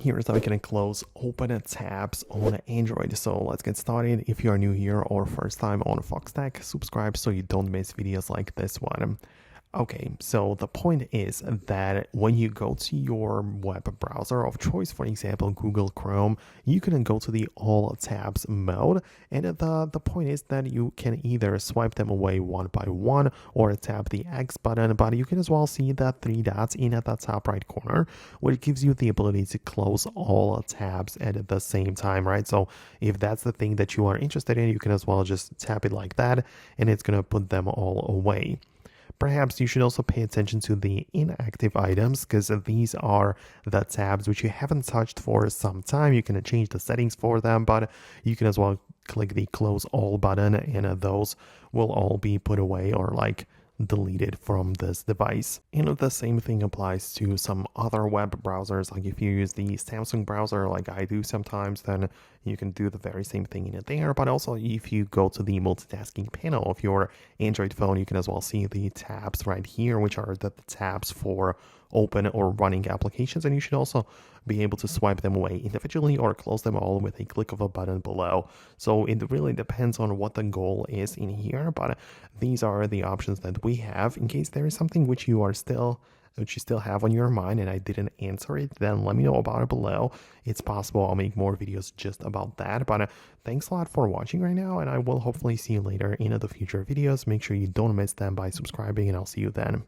Here's how you can close open tabs on Android. So let's get started. If you are new here or first time on Foxtecc, subscribe so you don't miss videos like this one. Okay, so the point is that when you go to your web browser of choice, for example, Google Chrome, you can go to the all tabs mode. And the point is that you can either swipe them away one by one or tap the X button, but you can as well see the three dots in at the top right corner, which gives you the ability to close all tabs at the same time, right? So if that's the thing that you are interested in, you can as well just tap it like that, and it's going to put them all away. Perhaps you should also pay attention to the inactive items because these are the tabs which you haven't touched for some time. You can change the settings for them, but you can as well click the close all button and those will all be put away or like deleted from this device. And the same thing applies to some other web browsers. Like if you use the Samsung browser like I do sometimes, then you can do the very same thing in there. But also if you go to the multitasking panel of your Android phone, you can as well see the tabs right here, which are the tabs for open or running applications, and you should also be able to swipe them away individually or close them all with a click of a button below. So it really depends on what the goal is in here, but these are the options that we have. In case there is something which you still have on your mind and I didn't answer it, then let me know about it below. It's possible I'll make more videos just about that, but thanks a lot for watching right now, and I will hopefully see you later in the future videos. Make sure you don't miss them by subscribing, and I'll see you then.